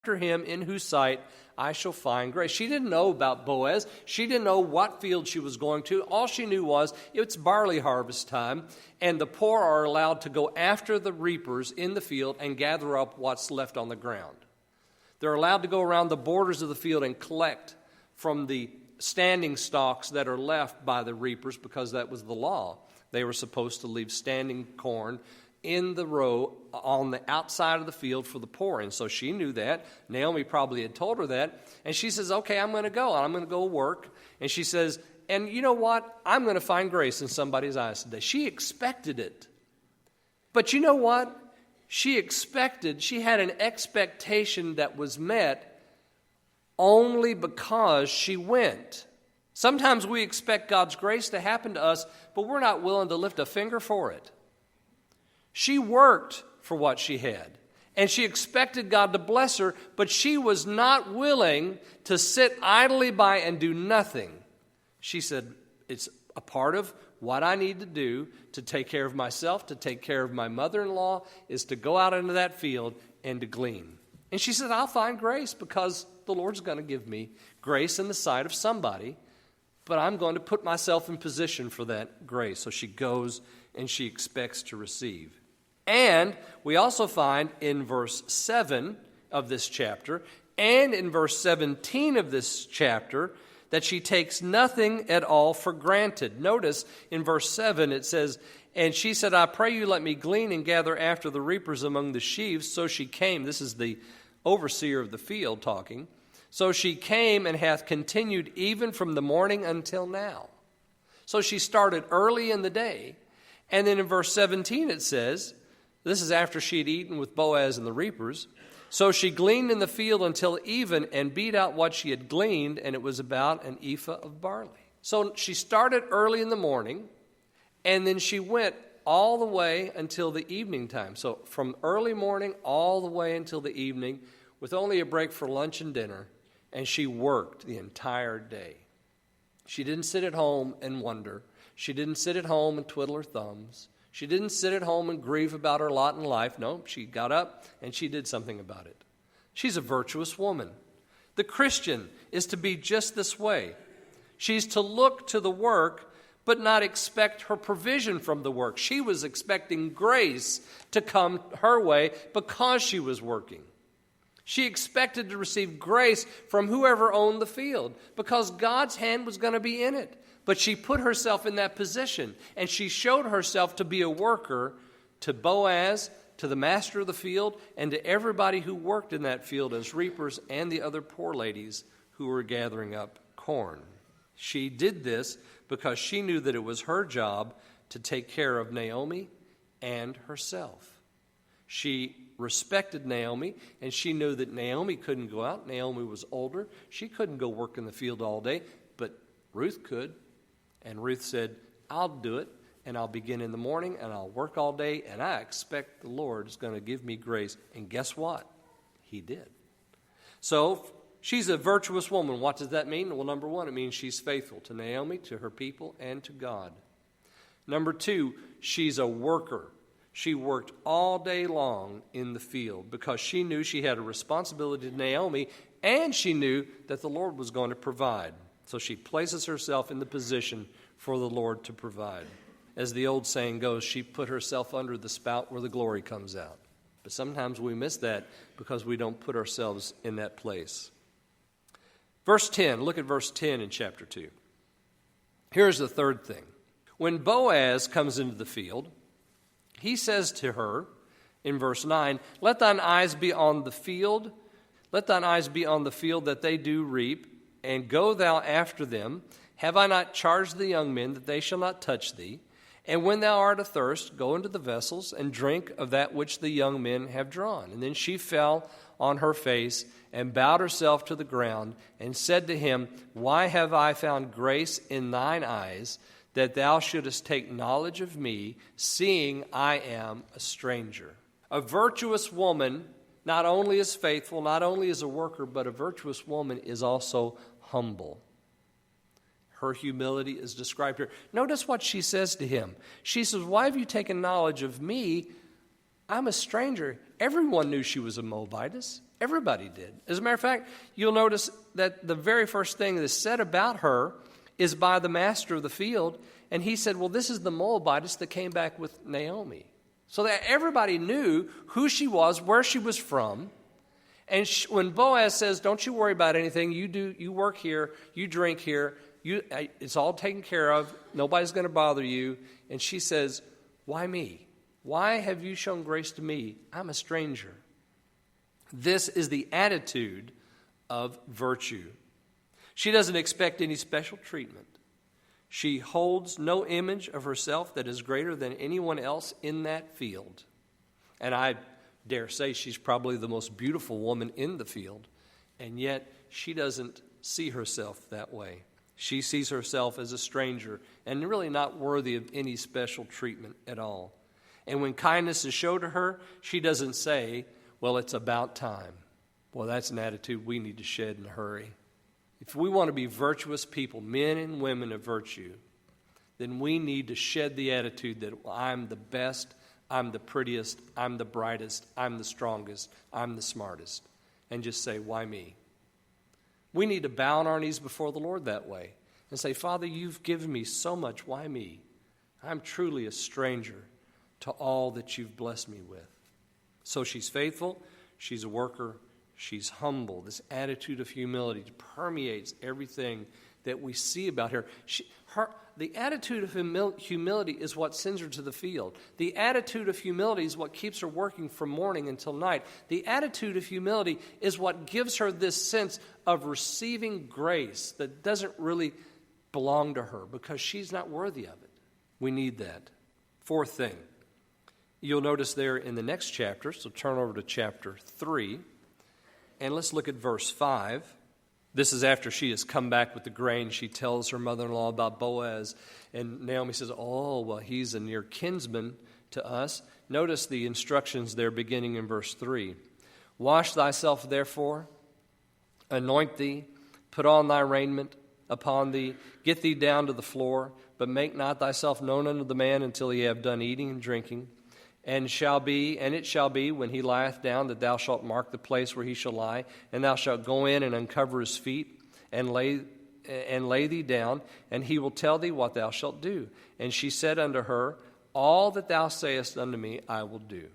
him in whose sight I shall find grace. She didn't know about Boaz. She didn't know what field she was going to. All she knew was it's barley harvest time, and the poor are allowed to go after the reapers in the field and gather up what's left on the ground. They're allowed to go around the borders of the field and collect from the standing stalks that are left by the reapers, because that was the law. They were supposed to leave standing corn in the row on the outside of the field for the poor. And so she knew that. Naomi probably had told her that. And she says, okay, I'm going to go. I'm going to go work. And she says, and you know what? I'm going to find grace in somebody's eyes today. She expected it. But you know what? She had an expectation that was met only because she went. Sometimes we expect God's grace to happen to us, but we're not willing to lift a finger for it. She worked for what she had, and she expected God to bless her, but she was not willing to sit idly by and do nothing. She said, it's a part of what I need to do to take care of myself, to take care of my mother-in-law, is to go out into that field and to glean. And she said, I'll find grace because the Lord's going to give me grace in the sight of somebody, but I'm going to put myself in position for that grace. So she goes and she expects to receive. And we also find in verse 7 of this chapter and in verse 17 of this chapter that she takes nothing at all for granted. Notice in verse 7 it says, and she said, I pray you let me glean and gather after the reapers among the sheaves. So she came. This is the overseer of the field talking. So she came and hath continued even from the morning until now. So she started early in the day. And then in verse 17 it says, this is after she had eaten with Boaz and the reapers. So she gleaned in the field until even and beat out what she had gleaned, and it was about an ephah of barley. So she started early in the morning, and then she went all the way until the evening time. So from early morning all the way until the evening, with only a break for lunch and dinner, and she worked the entire day. She didn't sit at home and wonder. She didn't sit at home and twiddle her thumbs. She didn't sit at home and grieve about her lot in life. No, she got up and she did something about it. She's a virtuous woman. The Christian is to be just this way. She's to look to the work, but not expect her provision from the work. She was expecting grace to come her way because she was working. She expected to receive grace from whoever owned the field because God's hand was going to be in it. But she put herself in that position, and she showed herself to be a worker to Boaz, to the master of the field, and to everybody who worked in that field as reapers and the other poor ladies who were gathering up corn. She did this because she knew that it was her job to take care of Naomi and herself. She respected Naomi, and she knew that Naomi couldn't go out. Naomi was older. She couldn't go work in the field all day, but Ruth could. And Ruth said, I'll do it, and I'll begin in the morning, and I'll work all day, and I expect the Lord is going to give me grace. And guess what? He did. So she's a virtuous woman. What does that mean? Well, number one, it means she's faithful to Naomi, to her people, and to God. Number two, she's a worker. She worked all day long in the field because she knew she had a responsibility to Naomi, and she knew that the Lord was going to provide. So she places herself in the position for the Lord to provide. As the old saying goes, she put herself under the spout where the glory comes out. But sometimes we miss that because we don't put ourselves in that place. Verse 10, look at verse 10 in chapter 2. Here's the third thing. When Boaz comes into the field, he says to her in verse 9, let thine eyes be on the field, that they do reap, and go thou after them. Have I not charged the young men that they shall not touch thee? And when thou art athirst, go into the vessels and drink of that which the young men have drawn. And then she fell on her face and bowed herself to the ground and said to him, why have I found grace in thine eyes, that thou shouldest take knowledge of me, seeing I am a stranger? A virtuous woman not only is faithful, not only is a worker, but a virtuous woman is also humble. Her humility is described here. Notice what she says to him. She says, why have you taken knowledge of me? I'm a stranger. Everyone knew she was a Moabitess. Everybody did. As a matter of fact, you'll notice that the very first thing that's said about her is by the master of the field. And he said, well, this is the Moabitess that came back with Naomi. So that everybody knew who she was, where she was from. And when Boaz says, don't you worry about anything, you work here, you drink here, it's all taken care of, nobody's going to bother you. And she says, why me? Why have you shown grace to me? I'm a stranger. This is the attitude of virtue. She doesn't expect any special treatment. She holds no image of herself that is greater than anyone else in that field. And I dare say she's probably the most beautiful woman in the field, and yet she doesn't see herself that way. She sees herself as a stranger and really not worthy of any special treatment at all. And when kindness is shown to her, she doesn't say, well, it's about time. Well, that's an attitude we need to shed in a hurry. If we want to be virtuous people, men and women of virtue, then we need to shed the attitude that I'm the best, I'm the prettiest, I'm the brightest, I'm the strongest, I'm the smartest, and just say, why me? We need to bow on our knees before the Lord that way and say, Father, you've given me so much, why me? I'm truly a stranger to all that you've blessed me with. So she's faithful, she's a worker, she's humble. This attitude of humility permeates everything that we see about her. The attitude of humility is what sends her to the field. The attitude of humility is what keeps her working from morning until night. The attitude of humility is what gives her this sense of receiving grace that doesn't really belong to her because she's not worthy of it. We need that. Fourth thing, you'll notice there in the next chapter, so turn over to chapter 3, and let's look at verse 5. This is after she has come back with the grain. She tells her mother-in-law about Boaz. And Naomi says, oh, well, he's a near kinsman to us. Notice the instructions there beginning in verse 3. Wash thyself, therefore, anoint thee, put on thy raiment upon thee, get thee down to the floor, but make not thyself known unto the man until he have done eating and drinking. And it shall be, when he lieth down, that thou shalt mark the place where he shall lie, and thou shalt go in and uncover his feet, and lay thee down, and he will tell thee what thou shalt do. And she said unto her, all that thou sayest unto me, I will do.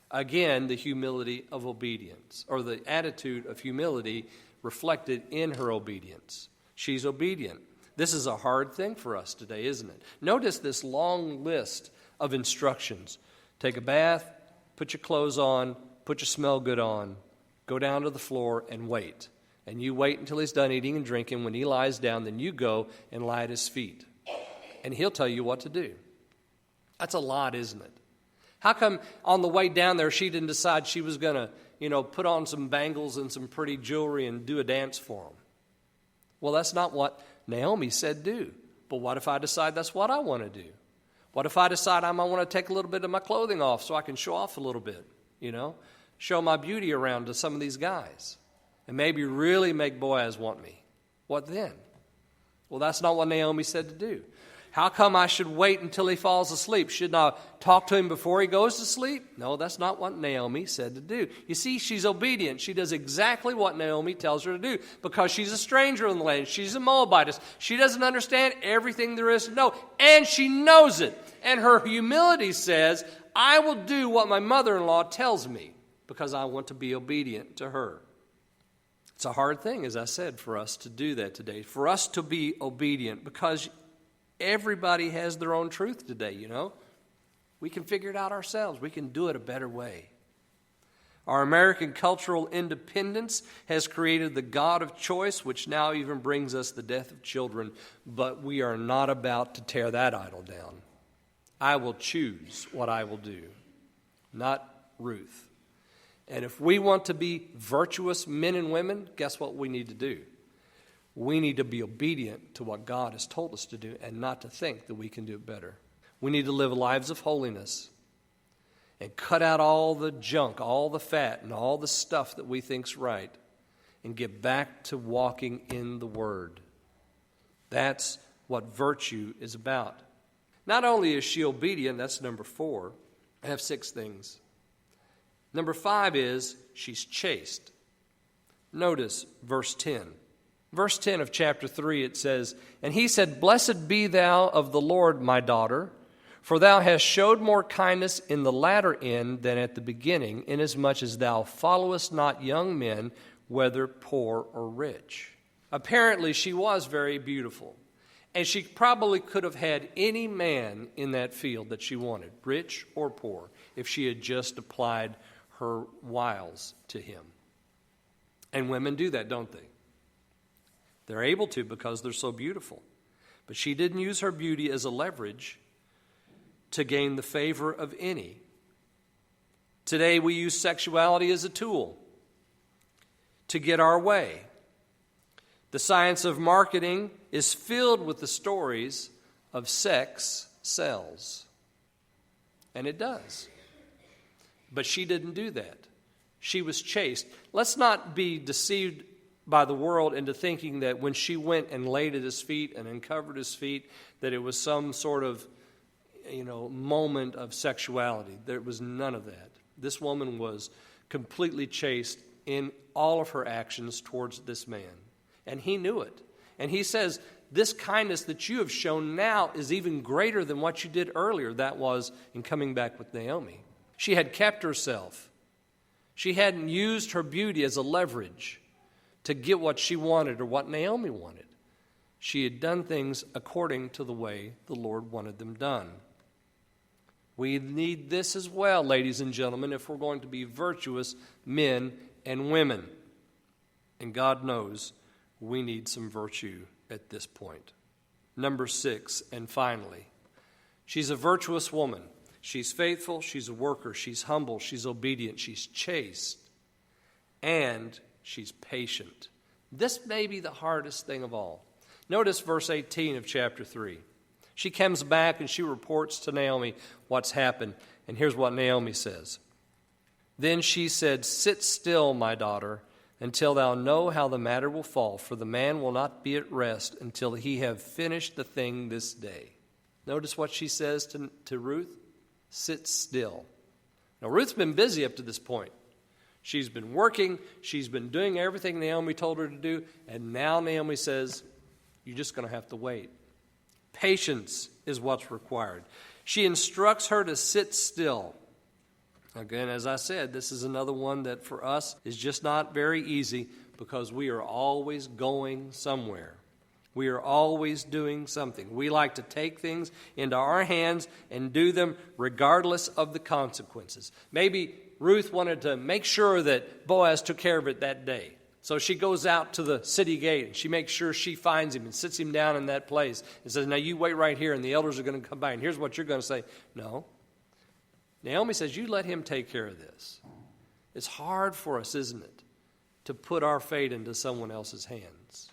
Again, the humility of obedience, or the attitude of humility reflected in her obedience. She's obedient. This is a hard thing for us today, isn't it? Notice this long list of instructions. Take a bath, put your clothes on, put your smell good on, go down to the floor and wait. And you wait until he's done eating and drinking. When he lies down, then you go and lie at his feet. And he'll tell you what to do. That's a lot, isn't it? How come on the way down there she didn't decide she was going to, put on some bangles and some pretty jewelry and do a dance for him? Well, that's not what Naomi said do. But what if I decide that's what I want to do? What if I decide I might want to take a little bit of my clothing off so I can show off a little bit, show my beauty around to some of these guys and maybe really make Boaz want me? What then? Well, that's not what Naomi said to do. How come I should wait until he falls asleep? Shouldn't I talk to him before he goes to sleep? No, that's not what Naomi said to do. You see, she's obedient. She does exactly what Naomi tells her to do because she's a stranger in the land. She's a Moabitess. She doesn't understand everything there is to know, and she knows it. And her humility says, I will do what my mother-in-law tells me because I want to be obedient to her. It's a hard thing, as I said, for us to do that today, for us to be obedient because everybody has their own truth today, We can figure it out ourselves. We can do it a better way. Our American cultural independence has created the God of choice, which now even brings us the death of children. But we are not about to tear that idol down. I will choose what I will do, not Ruth. And if we want to be virtuous men and women, guess what we need to do? We need to be obedient to what God has told us to do and not to think that we can do it better. We need to live lives of holiness and cut out all the junk, all the fat, and all the stuff that we think's right and get back to walking in the Word. That's what virtue is about. Not only is she obedient, that's number 4. I have 6 things. Number 5 is she's chaste. Notice verse 10. Verse 10 of chapter 3, it says, "And he said, Blessed be thou of the Lord, my daughter, for thou hast showed more kindness in the latter end than at the beginning, inasmuch as thou followest not young men, whether poor or rich." Apparently, she was very beautiful. And she probably could have had any man in that field that she wanted, rich or poor, if she had just applied her wiles to him. And women do that, don't they? They're able to because they're so beautiful. But she didn't use her beauty as a leverage to gain the favor of any. Today we use sexuality as a tool to get our way. The science of marketing is filled with the stories of sex sells. And it does. But she didn't do that. She was chaste. Let's not be deceived by the world into thinking that when she went and laid at his feet and uncovered his feet, that it was some sort of, moment of sexuality. There was none of that. This woman was completely chaste in all of her actions towards this man. And he knew it. And he says, this kindness that you have shown now is even greater than what you did earlier. That was in coming back with Naomi. She had kept herself. She hadn't used her beauty as a leverage to get what she wanted or what Naomi wanted. She had done things according to the way the Lord wanted them done. We need this as well, ladies and gentlemen, if we're going to be virtuous men and women. And God knows we need some virtue at this point. Number 6, and finally, she's a virtuous woman. She's faithful, she's a worker, she's humble, she's obedient, she's chaste, and she's patient. This may be the hardest thing of all. Notice verse 18 of chapter 3. She comes back and she reports to Naomi what's happened. And here's what Naomi says. Then she said, Sit still, my daughter, until thou know how the matter will fall, for the man will not be at rest until he have finished the thing this day. Notice what she says to Ruth. Sit still. Now, Ruth's been busy up to this point. She's been working. She's been doing everything Naomi told her to do. And now Naomi says, you're just going to have to wait. Patience is what's required. She instructs her to sit still. Again, as I said, this is another one that for us is just not very easy because we are always going somewhere. We are always doing something. We like to take things into our hands and do them regardless of the consequences. Maybe Ruth wanted to make sure that Boaz took care of it that day. So she goes out to the city gate and she makes sure she finds him and sits him down in that place and says, now you wait right here and the elders are going to come by and here's what you're going to say. No. Naomi says, you let him take care of this. It's hard for us, isn't it, to put our fate into someone else's hands.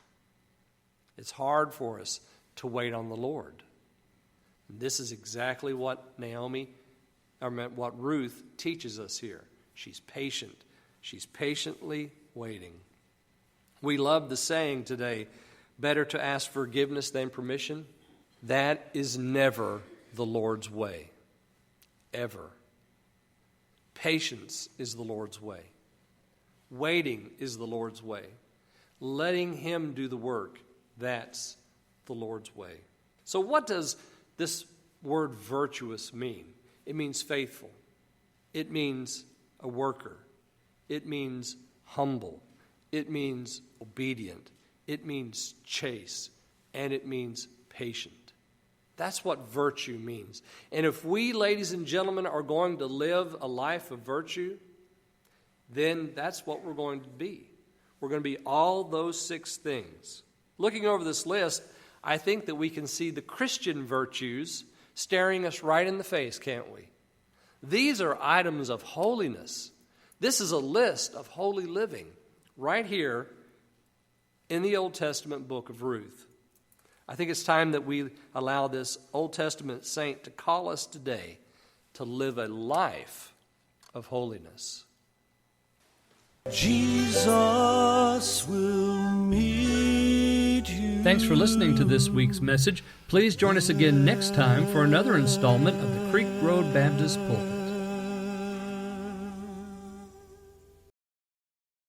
It's hard for us to wait on the Lord. And this is exactly what what Ruth teaches us here. She's patient. She's patiently waiting. We love the saying today, better to ask forgiveness than permission. That is never the Lord's way. Ever. Patience is the Lord's way. Waiting is the Lord's way. Letting Him do the work, that's the Lord's way. So what does this word virtuous mean? It means faithful. It means a worker. It means humble. It means obedient. It means chaste. And it means patient. That's what virtue means. And if we, ladies and gentlemen, are going to live a life of virtue, then that's what we're going to be. We're going to be all those 6 things. Looking over this list, I think that we can see the Christian virtues staring us right in the face, can't we? These are items of holiness. This is a list of holy living right here in the Old Testament book of Ruth. I think it's time that we allow this Old Testament saint to call us today to live a life of holiness. Jesus will meet you. Thanks for listening to this week's message. Please join us again next time for another installment of the Creek Road Baptist Pulpit.